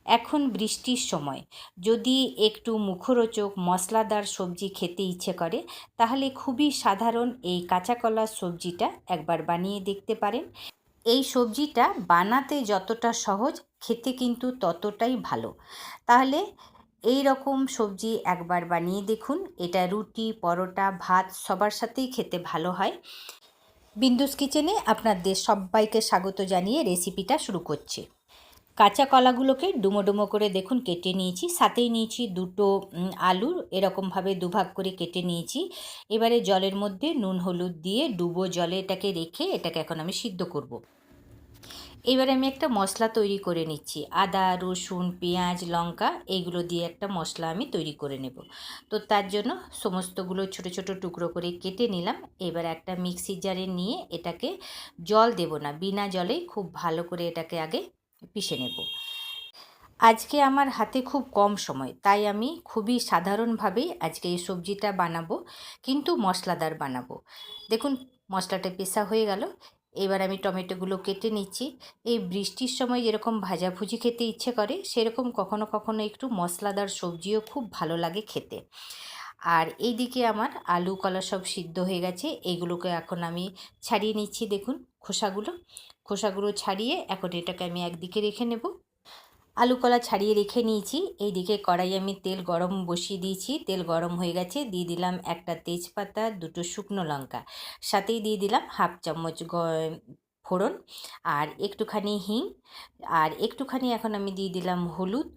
এখন বৃষ্টির সময় যদি একটু মুখরোচক মশলাদার সবজি খেতে ইচ্ছে করে তাহলে খুবই সাধারণ এই কাঁচা কলার সবজিটা একবার বানিয়ে দেখতে পারেন। এই সবজিটা বানাতে যতটা সহজ, খেতে কিন্তু ততটাই ভালো। তাহলে এই রকম সবজি একবার বানিয়ে দেখুন। এটা রুটি, পরোটা, ভাত সবার সাথেই খেতে ভালো হয়। বিন্দুস কিচেনে আপনাদের সবাইকে স্বাগত জানিয়ে রেসিপিটা শুরু করছি। কাঁচা কলাগুলোকে ডুমো ডুমো করে দেখুন কেটে নিয়েছি, সাথেই নিয়েছি দুটো আলু, এরকমভাবে দুভাগ করে কেটে নিয়েছি। এবারে জলের মধ্যে নুন হলুদ দিয়ে ডুবো জলে এটাকে রেখে এটাকে এখন আমি সিদ্ধ করব। এবারে আমি একটা মশলা তৈরি করে নিচ্ছি। আদা, রসুন, পেঁয়াজ, লঙ্কা এইগুলো দিয়ে একটা মশলা আমি তৈরি করে নেব। তো তার জন্য সমস্তগুলো ছোট ছোট টুকরো করে কেটে নিলাম। এবার একটা মিক্সির জারে নিয়ে এটাকে, জল দেব না, বিনা জলেই খুব ভালো করে এটাকে আগে পিষে নেব। আজকে আমার হাতে খুব কম সময়, তাই আমি খুবই সাধারণভাবেই আজকে এই সবজিটা বানাবো, কিন্তু মশলাদার বানাবো। দেখুন মশলাটা পেষা হয়ে গেল। এবার আমি টমেটোগুলো কেটে নিচ্ছি। এই বৃষ্টির সময় যেরকম ভাজাভুজি খেতে ইচ্ছে করে, সেরকম কখনো কখনো একটু মশলাদার সবজিও খুব ভালো লাগে খেতে। আর এইদিকে আমার আলু কলা সব সিদ্ধ হয়ে গেছে। এইগুলোকে এখন আমি ছাড়িয়ে নিচ্ছি। দেখুন খোসাগুলো ছাড়িয়ে এখন এটাকে আমি একদিকে রেখে নেব। আলু কলা ছাড়িয়ে রেখে নিয়েছি। এইদিকে কড়াই আমি তেল গরম বসিয়ে দিয়েছি। তেল গরম হয়ে গেছে, দিয়ে দিলাম একটা তেজপাতা, দুটো শুকনো লঙ্কা, সাথেই দিয়ে দিলাম হাফ চামচ ফোড়ন, আর একটুখানি হিং, আর একটুখানি এখন আমি দিয়ে দিলাম হলুদ।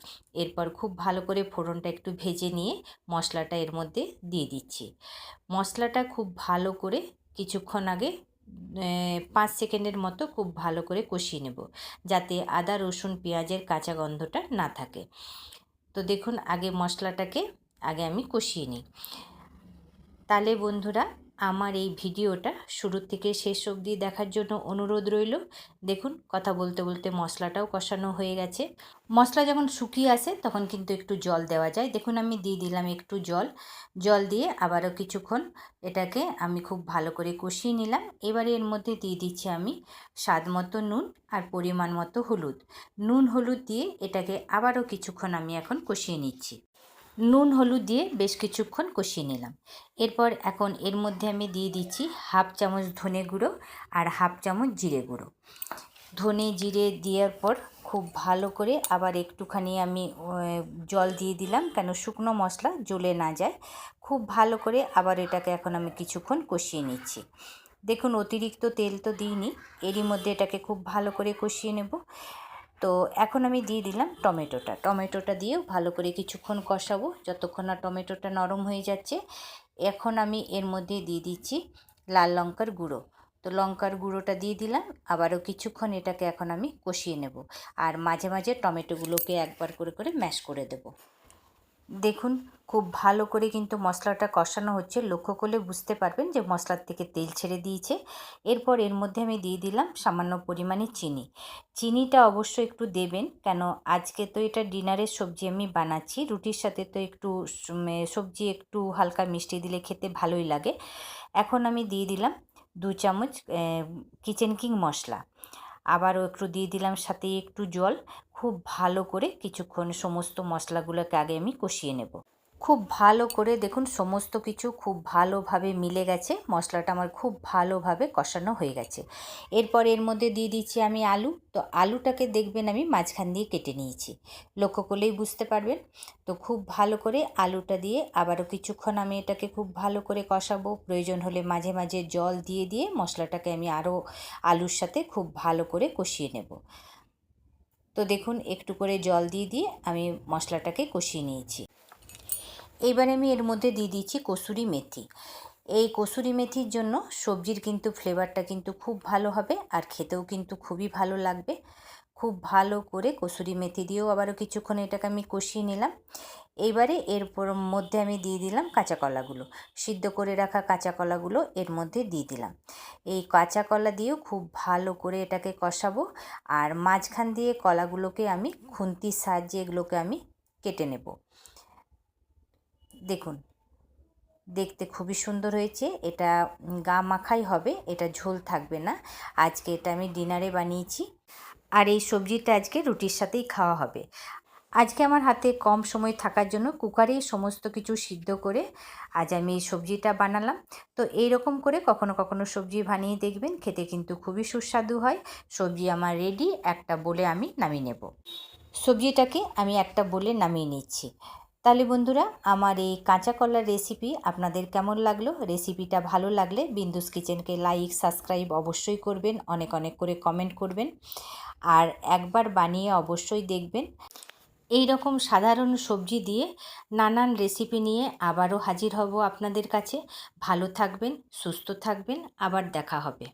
এরপর খুব ভালো করে ফোড়নটা একটু ভেজে নিয়ে মশলাটা এর মধ্যে দিয়ে দিচ্ছি। মশলাটা খুব ভালো করে কিছুক্ষণ আগে 5 সেকেন্ডের মতো খুব ভালো করে কষিয়ে নেব, যাতে আদা রসুন পেঁয়াজের কাঁচা গন্ধটা না থাকে। তো দেখুন আগে মশলাটাকে আগে আমি কষিয়ে নিই। তাহলে বন্ধুরা, আমার এই ভিডিওটা শুরু থেকে শেষ অবধি দেখার জন্য অনুরোধ রইল। দেখুন কথা বলতে বলতে মশলাটাও কষানো হয়ে গেছে। মশলা যখন শুকিয়ে আসে তখন কিন্তু একটু জল দেওয়া যায়। দেখুন আমি দিয়ে দিলাম একটু জল দিয়ে আবারও কিছুক্ষণ এটাকে আমি খুব ভালো করে কষিয়ে নিলাম। এবারে এর মধ্যে দিয়ে দিচ্ছি আমি স্বাদ মতো নুন আর পরিমাণ মতো হলুদ। নুন হলুদ দিয়ে এটাকে আবারও কিছুক্ষণ আমি এখন কষিয়ে নিচ্ছি। নুন হলুদ দিয়ে বেশ কিছুক্ষণ কষিয়ে নিলাম। এরপর এখন এর মধ্যে আমি দিয়ে দিচ্ছি হাফ চামচ ধনে গুঁড়ো আর হাফ চামচ জিরে গুঁড়ো। ধনে জিরে দেওয়ার পর খুব ভালো করে আবার একটুখানি আমি জল দিয়ে দিলাম, কেন শুকনো মশলা জ্বলে না যায়। খুব ভালো করে আবার এটাকে এখন আমি কিছুক্ষণ কষিয়ে নিচ্ছি। দেখুন অতিরিক্ত তেল তো দিইনি, এরই মধ্যে এটাকে খুব ভালো করে কষিয়ে নেব। তো এখন আমি দিয়ে দিলাম টমেটোটা দিয়েও ভালো করে কিছুক্ষণ কষাবো, যতক্ষণ না টমেটোটা নরম হয়ে যাচ্ছে। এখন আমি এর মধ্যে দিয়ে দিচ্ছি লাল লঙ্কার গুঁড়ো। তো লঙ্কার গুঁড়োটা দিয়ে দিলাম, আবারও কিছুক্ষণ এটাকে এখন আমি কষিয়ে নেব। আর মাঝে মাঝে টমেটোগুলোকে একবার করে করে ম্যাশ করে দেব। দেখুন খুব ভালো করে কিন্তু মশলাটা কষানো হচ্ছে, লক্ষ্য করলে বুঝতে পারবেন যে মশলার থেকে তেল ছেড়ে দিয়েছে। এরপর এর মধ্যে আমি দিয়ে দিলাম সামান্য পরিমাণে চিনিটা অবশ্যই একটু দেবেন, কেন আজকে তো এটা ডিনারের সবজি আমি বানাচ্ছি, রুটির সাথে তো একটু সবজি একটু হালকা মিষ্টি দিলে খেতে ভালোই লাগে। এখন আমি দিয়ে দিলাম 2 চামচ কিচেন কিং মশলা, আবারও একটু দিয়ে দিলাম সাথে একটু জল। খুব ভালো করে কিছুক্ষণ সমস্ত মশলাগুলোকে আগে আমি কষিয়ে নেব। খুব ভালো করে দেখুন সমস্ত কিছু খুব ভালোভাবে মিলে গেছে, মশলাটা আমার খুব ভালোভাবে কষানো হয়ে গেছে। এরপর এর মধ্যে দিয়ে দিচ্ছি আমি আলু। তো আলুটাকে দেখবেন আমি মাঝখান দিয়ে কেটে নিয়েছি, লক্ষ্য করলেই বুঝতে পারবেন। তো খুব ভালো করে আলুটা দিয়ে আবারও কিছুক্ষণ আমি এটাকে খুব ভালো করে কষাবো। প্রয়োজন হলে মাঝে মাঝে জল দিয়ে দিয়ে মশলাটাকে আমি আরও আলুর সাথে খুব ভালো করে কষিয়ে নেব। তো দেখুন একটু করে জল দিয়ে দিয়ে আমি মশলাটাকে কষিয়ে নিয়েছি। এইবারে আমি এর মধ্যে দিয়ে দিচ্ছি কসুরি মেথি। এই কসুরি মেথির জন্য সবজির কিন্তু ফ্লেভারটা কিন্তু খুব ভালো হবে, আর খেতেও কিন্তু খুবই ভালো লাগবে। খুব ভালো করে কসুরি মেথি দিয়েও আবারও কিছুক্ষণ এটাকে আমি কষিয়ে নিলাম। এইবারে এর মধ্যে আমি দিয়ে দিলাম কাঁচা কলাগুলো, সিদ্ধ করে রাখা কাঁচা কলাগুলো এর মধ্যে দিয়ে দিলাম। এই কাঁচা কলা দিয়েও খুব ভালো করে এটাকে কষাবো, আর মাঝখান দিয়ে কলাগুলোকে আমি খুন্তির সাহায্যে এগুলোকে আমি কেটে নেব। দেখুন দেখতে খুবই সুন্দর হয়েছে। এটা গা মাখাই হবে, এটা ঝোল থাকবে না। আজকে এটা আমি ডিনারে বানিয়েছি, আর এই সবজিটা আজকে রুটির সাথেই খাওয়া হবে। আজকে আমার হাতে কম সময় থাকার জন্য কুকারেই সমস্ত কিছু সিদ্ধ করে আজ আমি এই সবজিটা বানালাম। তো এইরকম করে কখনো কখনো সবজি বানিয়ে দেখবেন, খেতে কিন্তু খুবই সুস্বাদু হয়। সবজি আমার রেডি, একটা বলে আমি নামিয়ে নেব। সবজিটাকে আমি একটা বলে নামিয়ে নিচ্ছি। তাহলে বন্ধুরা, আমার এই কাঁচা কলার রেসিপি আপনাদের কেমন লাগলো? রেসিপিটা ভালো লাগলে বিন্দুস কিচেনকে লাইক সাবস্ক্রাইব অবশ্যই করবেন, অনেক অনেক করে কমেন্ট করবেন, আর একবার বানিয়ে অবশ্যই দেখবেন। এই রকম সাধারণ সবজি দিয়ে নানান রেসিপি নিয়ে আবারও হাজির হব আপনাদের কাছে। ভালো থাকবেন, সুস্থ থাকবেন, আবার দেখা হবে।